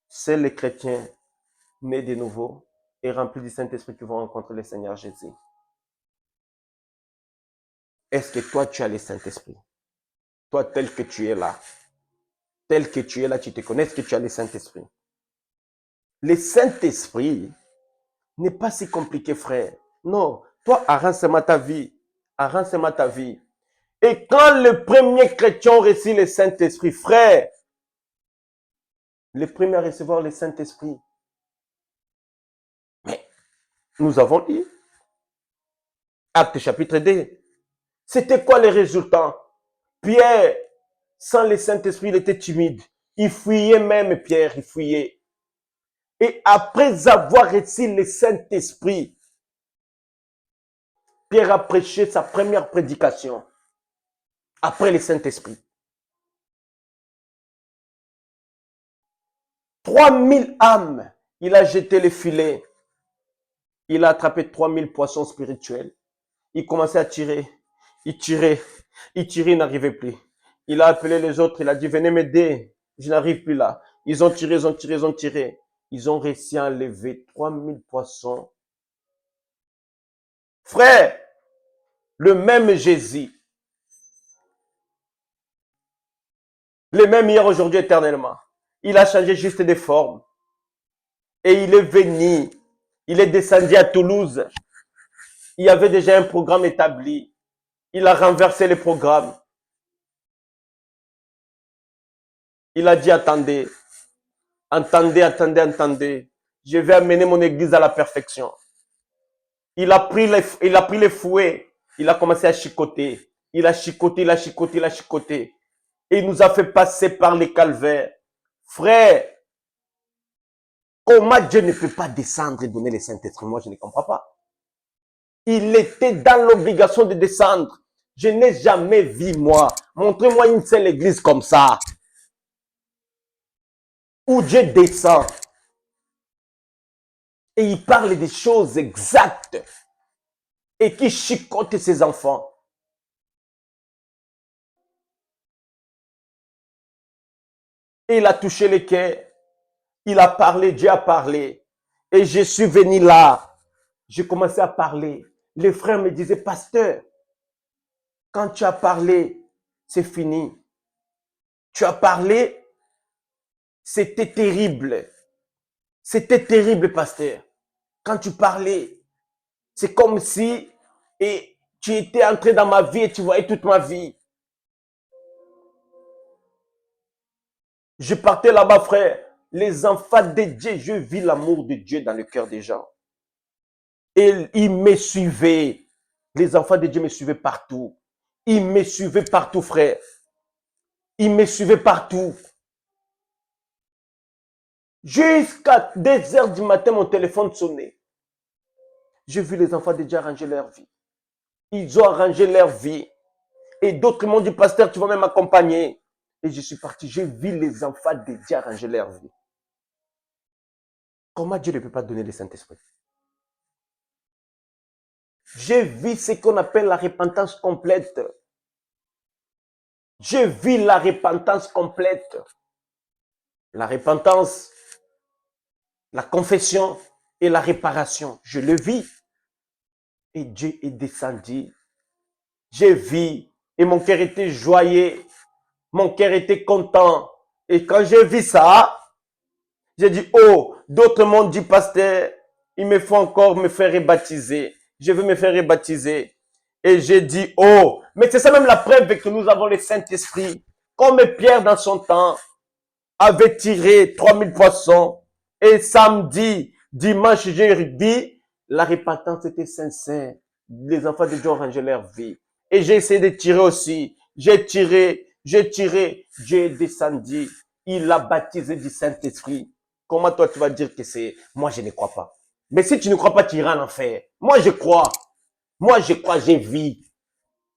C'est les chrétiens nés de nouveau et remplis du Saint-Esprit qui vont rencontrer le Seigneur Jésus. Est-ce que toi, tu as le Saint-Esprit? Toi, tel que tu es là. Tel que tu es là, tu te connais. Est-ce que tu as le Saint-Esprit? Le Saint-Esprit n'est pas si compliqué, frère. Non. Toi, arrange-moi ta vie. Arrange-moi ta vie. Et quand le premier chrétien reçut le Saint-Esprit, frère, le premier à recevoir le Saint-Esprit, mais nous avons lu Actes chapitre 2. C'était quoi les résultats? Pierre, sans le Saint-Esprit, il était timide. Il fuyait même, Pierre, il fuyait. Et après avoir reçu le Saint-Esprit, Pierre a prêché sa première prédication. Après le Saint-Esprit. 3000 âmes. Il a jeté les filets. Il a attrapé 3000 poissons spirituels. Il commençait à tirer. Il tirait. Il tirait, il n'arrivait plus. Il a appelé les autres. Il a dit, venez m'aider. Je n'arrive plus là. Ils ont tiré, ils ont tiré, ils ont tiré. Ils ont réussi à enlever 3000 poissons. Frère, le même Jésus, le même hier, aujourd'hui, éternellement. Il a changé juste de forme. Et il est venu. Il est descendu à Toulouse. Il y avait déjà un programme établi. Il a renversé le programme. Il a dit, attendez, attendez, attendez, attendez. Je vais amener mon église à la perfection. Il a pris les fouets. Il a commencé à chicoter. Il a chicoté, il a chicoté, il a chicoté. Et il nous a fait passer par les calvaires. Frère, comment Dieu ne peut pas descendre et donner les Saint-Esprit? Moi, je ne comprends pas. Il était dans l'obligation de descendre. Je n'ai jamais vu, moi. Montrez-moi une seule église comme ça. Où Dieu descend. Et il parle des choses exactes. Et qui chicote ses enfants. Et il a touché les cœurs. Il a parlé, Dieu a parlé. Et je suis venu là. J'ai commencé à parler. Les frères me disaient, pasteur, quand tu as parlé, c'est fini. Tu as parlé, c'était terrible. C'était terrible, pasteur. Quand tu parlais, c'est comme si et tu étais entré dans ma vie et tu voyais toute ma vie. Je partais là-bas, frère. Les enfants de Dieu, je vis l'amour de Dieu dans le cœur des gens. Et ils me suivaient. Les enfants de Dieu me suivaient partout. Ils me suivaient partout, frère. Ils me suivaient partout. Jusqu'à 2 heures du matin, mon téléphone sonnait. J'ai vu les enfants de Dieu arranger leur vie. Ils ont arrangé leur vie. Et d'autres m'ont dit, pasteur, tu vas même m'accompagner. Et je suis parti. J'ai vu les enfants de Dieu arranger leur vie. Comment Dieu ne peut pas donner le Saint-Esprit? J'ai vu ce qu'on appelle la repentance complète. J'ai vu la repentance complète. La repentance, la confession et la réparation. Je le vis. Et Dieu est descendu. J'ai vu. Et mon cœur était joyeux. Mon cœur était content. Et quand j'ai vu ça, j'ai dit, oh, d'autres m'ont dit, pasteur, il me faut encore me faire rebaptiser. Je veux me faire rebaptiser. Et j'ai dit, oh, mais c'est ça même la preuve que nous avons le Saint-Esprit. Comme Pierre dans son temps avait tiré 3000 poissons. Et samedi, dimanche, jeudi, la repentance était sincère. Les enfants de Dieu ont rangé leur vie. Et j'ai essayé de tirer aussi. J'ai tiré, Dieu est descendu. Il a baptisé du Saint-Esprit. Comment toi tu vas dire que c'est... Moi je ne crois pas. Mais si tu ne crois pas, tu iras en enfer. Moi je crois. Moi je crois, je vis.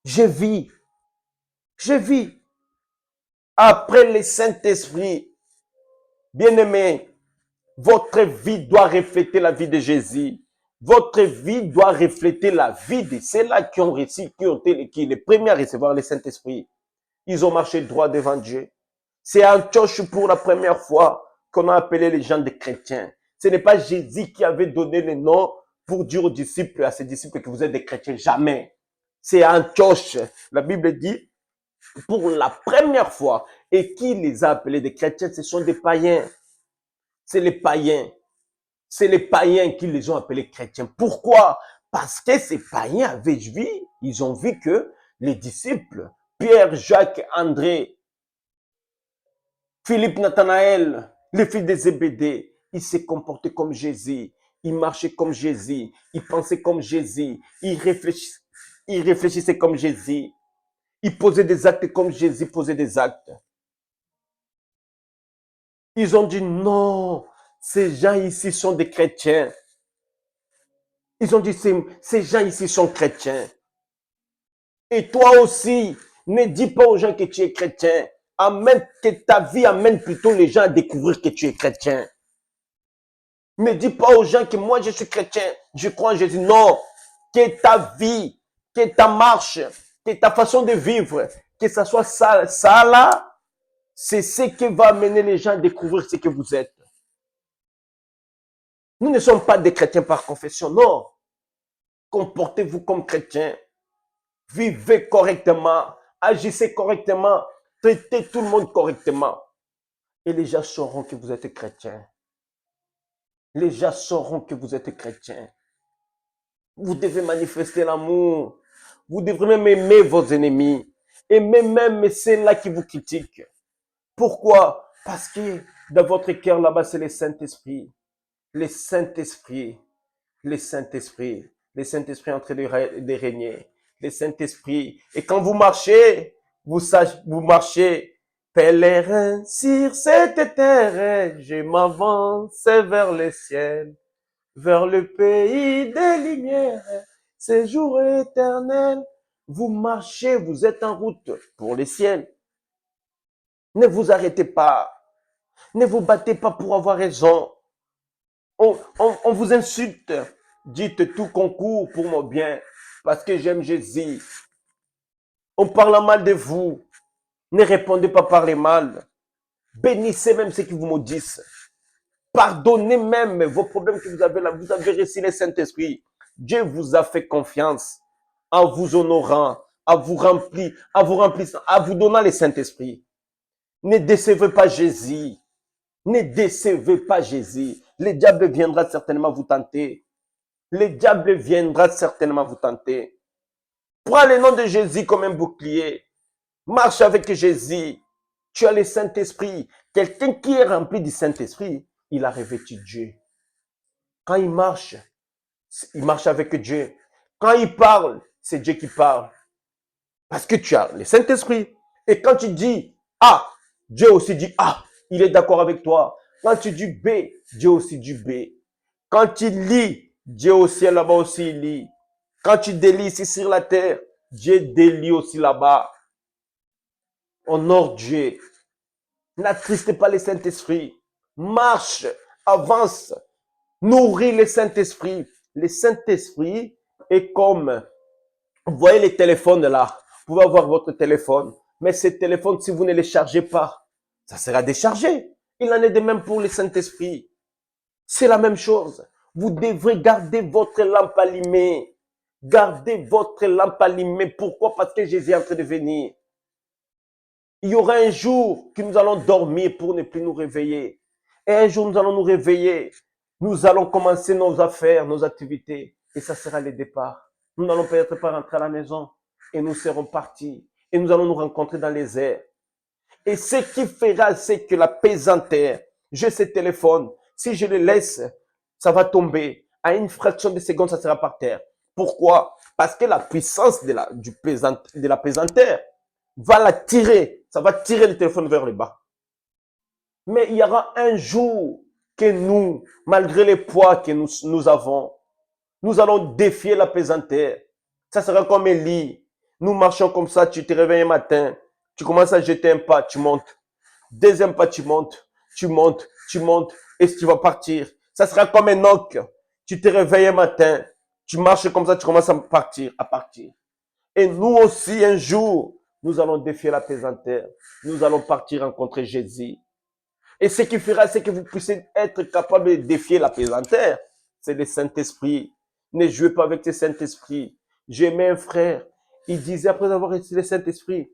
Je vis. Je vis. Après le Saint-Esprit, bien-aimé, votre vie doit refléter la vie de Jésus. Votre vie doit refléter la vie de ceux-là qui ont réussi, qui ont été les premiers à recevoir le Saint-Esprit. Ils ont marché droit devant Dieu. C'est à Antioche pour la première fois qu'on a appelé les gens des chrétiens. Ce n'est pas Jésus qui avait donné le nom pour dire aux disciples, à ses disciples que vous êtes des chrétiens. Jamais. C'est à Antioche. La Bible dit, pour la première fois. Et qui les a appelés des chrétiens? Ce sont des païens. C'est les païens. C'est les païens qui les ont appelés chrétiens. Pourquoi? Parce que ces païens avaient vu, ils ont vu que les disciples, Pierre, Jacques, André, Philippe, Nathanaël, les fils de Zébédée, ils se comportaient comme Jésus, ils marchaient comme Jésus, ils pensaient comme Jésus, ils réfléchissaient comme Jésus, ils posaient des actes comme Jésus posait des actes. Ils ont dit non, ces gens ici sont des chrétiens. Ils ont dit ces gens ici sont chrétiens. Et toi aussi, ne dis pas aux gens que tu es chrétien. Amène que ta vie amène plutôt les gens à découvrir que tu es chrétien. Ne dis pas aux gens que moi je suis chrétien, je crois en Jésus. Non, que ta vie, que ta marche, que ta façon de vivre, que ça soit ça, ça là, c'est ce qui va amener les gens à découvrir ce que vous êtes. Nous ne sommes pas des chrétiens par confession, non. Comportez-vous comme chrétiens. Vivez correctement, agissez correctement, traitez tout le monde correctement. Et les gens sauront que vous êtes chrétien. Les gens sauront que vous êtes chrétien. Vous devez manifester l'amour. Vous devrez même aimer vos ennemis. Aimer même ceux-là qui vous critiquent. Pourquoi? Parce que dans votre cœur là-bas, c'est le Saint-Esprit. Le Saint-Esprit. Le Saint-Esprit. Le Saint-Esprit est en train de régner. Le Saint-Esprit. Et quand vous marchez, vous marchez, pèlerin sur cette terre, je m'avance vers le ciel, vers le pays des lumières, séjour éternel. Vous marchez, vous êtes en route pour le ciel. Ne vous arrêtez pas. Ne vous battez pas pour avoir raison. On vous insulte. Dites tout concours pour mon bien, parce que j'aime Jésus. On parle mal de vous. Ne répondez pas par les mal. Bénissez même ceux qui vous maudissent. Pardonnez même vos problèmes que vous avez là. Vous avez reçu le Saint-Esprit. Dieu vous a fait confiance en vous honorant, en vous remplissant, en vous donnant le Saint-Esprit. Ne décevez pas Jésus. Ne décevez pas Jésus. Le diable viendra certainement vous tenter. Le diable viendra certainement vous tenter. Prends le nom de Jésus comme un bouclier. Marche avec Jésus. Tu as le Saint-Esprit. Quelqu'un qui est rempli du Saint-Esprit, il a revêtu Dieu. Quand il marche avec Dieu. Quand il parle, c'est Dieu qui parle. Parce que tu as le Saint-Esprit. Et quand tu dis A, Dieu aussi dit A. Il est d'accord avec toi. Quand tu dis B, Dieu aussi dit B. Quand tu lis, Dieu au ciel là-bas aussi il lit. Quand tu délis ici sur la terre, Dieu délie aussi là-bas. Honore Dieu. N'attristez pas le Saint-Esprit. Marche, avance, nourris le Saint-Esprit. Le Saint-Esprit est comme, vous voyez les téléphones là. Vous pouvez avoir votre téléphone, mais ce téléphone, si vous ne le chargez pas, ça sera déchargé. Il en est de même pour le Saint-Esprit. C'est la même chose. Vous devrez garder votre lampe allumée. Gardez votre lampe allumée. Pourquoi? Parce que Jésus est en train de venir. Il y aura un jour que nous allons dormir pour ne plus nous réveiller. Et un jour, nous allons nous réveiller. Nous allons commencer nos affaires, nos activités. Et ça sera le départ. Nous n'allons peut-être pas rentrer à la maison. Et nous serons partis. Et nous allons nous rencontrer dans les airs. Et ce qui fera, c'est que la pesanteur, j'ai ce téléphone, si je le laisse, ça va tomber. À une fraction de seconde, ça sera par terre. Pourquoi? Parce que la puissance de la pesanteur va la tirer. Ça va tirer le téléphone vers le bas. Mais il y aura un jour que nous, malgré les poids que nous avons, nous allons défier la pesanteur. Ça sera comme un lit. Nous marchons comme ça, tu te réveilles un matin, tu commences à jeter un pas, tu montes. Deuxième pas, tu montes, tu montes, tu montes, et tu vas partir. Ça sera comme un oc. Tu te réveilles un matin, tu marches comme ça, tu commences à partir, Et nous aussi, un jour, nous allons défier la pesanteur. Nous allons partir rencontrer Jésus. Et ce qui fera, c'est que vous puissiez être capable de défier la pesanteur. C'est le Saint-Esprit. Ne jouez pas avec le Saint-Esprit. J'aimais un frère. Il disait, après avoir reçu le Saint-Esprit,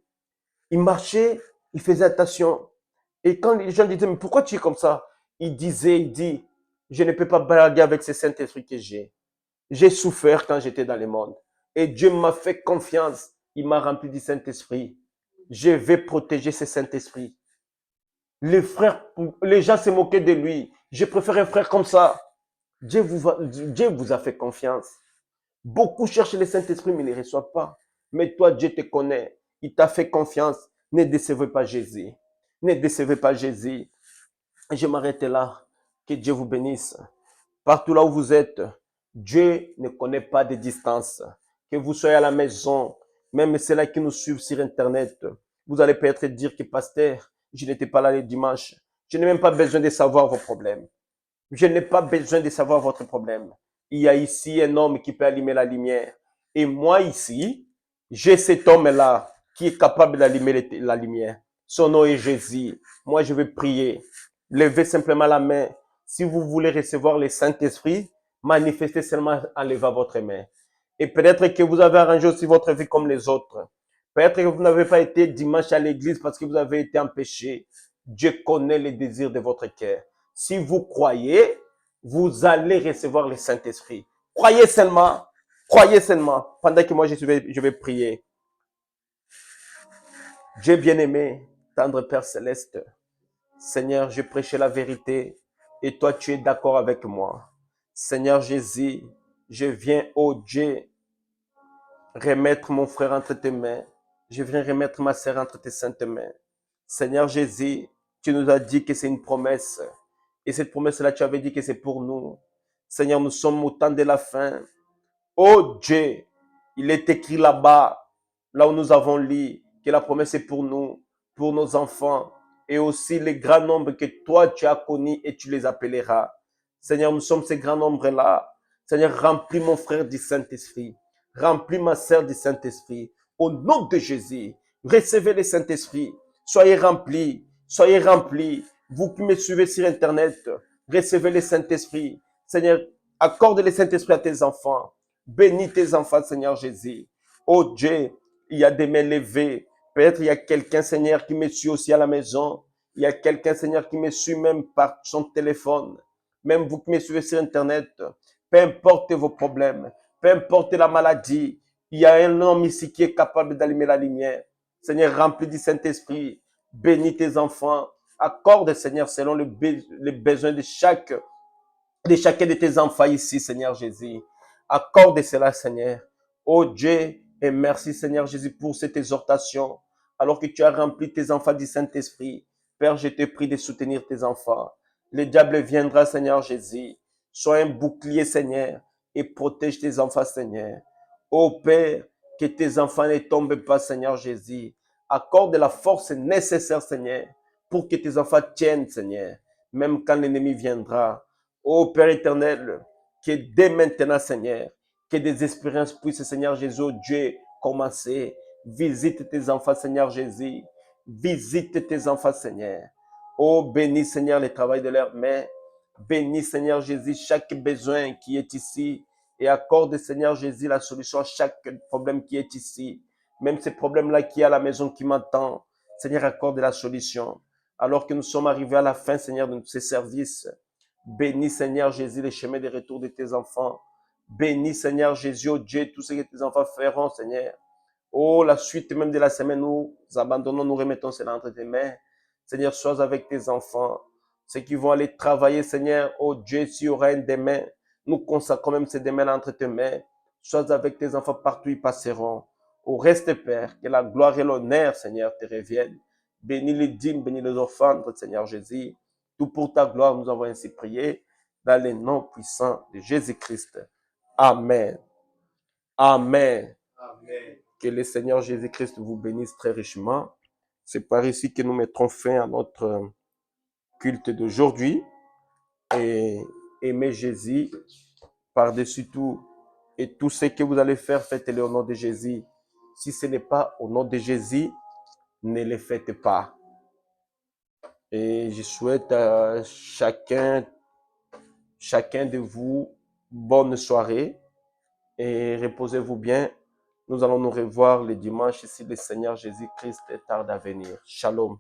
il marchait, il faisait attention. Et quand les gens disaient, mais pourquoi tu es comme ça? Il dit, je ne peux pas blaguer avec ce Saint-Esprit que j'ai. J'ai souffert quand j'étais dans le monde. Et Dieu m'a fait confiance. Il m'a rempli du Saint-Esprit. Je vais protéger ce Saint-Esprit. Les gens se moquaient de lui. Je préfère un frère comme ça. Dieu vous a fait confiance. Beaucoup cherchent le Saint-Esprit, mais ne le reçoivent pas. Mais toi, Dieu te connaît. Il t'a fait confiance. Ne décevez pas Jésus. Ne décevez pas Jésus. Je m'arrête là. Que Dieu vous bénisse. Partout là où vous êtes, Dieu ne connaît pas de distance. Que vous soyez à la maison, même ceux-là qui nous suivent sur Internet, vous allez peut-être dire que pasteur, je n'étais pas là le dimanche. Je n'ai même pas besoin de savoir vos problèmes. Je n'ai pas besoin de savoir votre problème. Il y a ici un homme qui peut allumer la lumière. Et moi ici, j'ai cet homme-là qui est capable d'allumer la lumière. Son nom est Jésus. Moi, je vais prier. Levez simplement la main. Si vous voulez recevoir le Saint-Esprit, manifestez seulement en levant votre main. Et peut-être que vous avez arrangé aussi votre vie comme les autres. Peut-être que vous n'avez pas été dimanche à l'église parce que vous avez été empêché. Dieu connaît les désirs de votre cœur. Si vous croyez, vous allez recevoir le Saint-Esprit. Croyez seulement. Croyez seulement pendant que moi je vais prier. Dieu bien-aimé, tendre Père céleste, Seigneur, je prêchais la vérité et toi tu es d'accord avec moi. Seigneur Jésus, je viens, oh Dieu, remettre mon frère entre tes mains. Je viens remettre ma sœur entre tes saintes mains. Seigneur Jésus, tu nous as dit que c'est une promesse. Et cette promesse-là, tu avais dit que c'est pour nous. Seigneur, nous sommes au temps de la fin. Oh Dieu, il est écrit là-bas, là où nous avons lu, que la promesse est pour nous, pour nos enfants, et aussi les grands nombres que toi tu as connus et tu les appelleras. Seigneur, nous sommes ces grands nombres-là. Seigneur, remplis mon frère du Saint-Esprit. Remplis ma sœur du Saint-Esprit. Au nom de Jésus, recevez le Saint-Esprit. Soyez remplis, soyez remplis. Vous qui me suivez sur Internet, recevez le Saint-Esprit. Seigneur, accorde le Saint-Esprit à tes enfants. Bénis tes enfants, Seigneur Jésus. Oh Dieu, il y a des mains levées. Peut-être il y a quelqu'un, Seigneur, qui me suit aussi à la maison. Il y a quelqu'un, Seigneur, qui me suit même par son téléphone. Même vous qui me suivez sur Internet. Peu importe vos problèmes, peu importe la maladie, il y a un homme ici qui est capable d'allumer la lumière. Seigneur, remplis du Saint-Esprit. Bénis tes enfants. Accorde, Seigneur, selon les besoins de chacun de tes enfants ici, Seigneur Jésus. Accorde cela, Seigneur. Oh Dieu, et merci, Seigneur Jésus, pour cette exhortation. Alors que tu as rempli tes enfants du Saint-Esprit, Père, je te prie de soutenir tes enfants. Le diable viendra, Seigneur Jésus. Sois un bouclier, Seigneur, et protège tes enfants, Seigneur. Oh Père, que tes enfants ne tombent pas, Seigneur Jésus. Accorde la force nécessaire, Seigneur, pour que tes enfants tiennent, Seigneur, même quand l'ennemi viendra. Ô Père éternel, que dès maintenant, Seigneur, que des expériences puissent, Seigneur Jésus, oh Dieu, commencer. Visite tes enfants, Seigneur Jésus. Visite tes enfants, Seigneur. Oh, bénis, Seigneur, le travail de leurs mains. Bénis, Seigneur Jésus, chaque besoin qui est ici. Et accorde, Seigneur Jésus, la solution à chaque problème qui est ici. Même ces problèmes-là qui est à la maison, qui m'entend. Seigneur, accorde la solution. Alors que nous sommes arrivés à la fin, Seigneur, de ces services. Bénis, Seigneur Jésus, les chemins de retour de tes enfants. Bénis, Seigneur Jésus, oh Dieu, tout ce que tes enfants feront, Seigneur. Oh, la suite même de la semaine, nous abandonnons, nous remettons cela entre tes mains. Seigneur, sois avec tes enfants. Ceux qui vont aller travailler, Seigneur, oh Dieu, s'il y aura un demain, nous consacrons même ces demain entre tes mains. Sois avec tes enfants partout, ils passeront. Au reste, Père, que la gloire et l'honneur, Seigneur, te reviennent. Bénis les dîmes, bénis les offrandes, Seigneur Jésus. Tout pour ta gloire, nous avons ainsi prié dans le nom puissant de Jésus-Christ. Amen. Amen. Amen. Que le Seigneur Jésus-Christ vous bénisse très richement. C'est par ici que nous mettrons fin à notre culte d'aujourd'hui. Et aimez Jésus par-dessus tout. Et tout ce que vous allez faire, faites-le au nom de Jésus. Si ce n'est pas au nom de Jésus, ne le faites pas. Et je souhaite à chacun de vous bonne soirée et reposez-vous bien. Nous allons nous revoir le dimanche si le Seigneur Jésus-Christ tarde à venir. Shalom.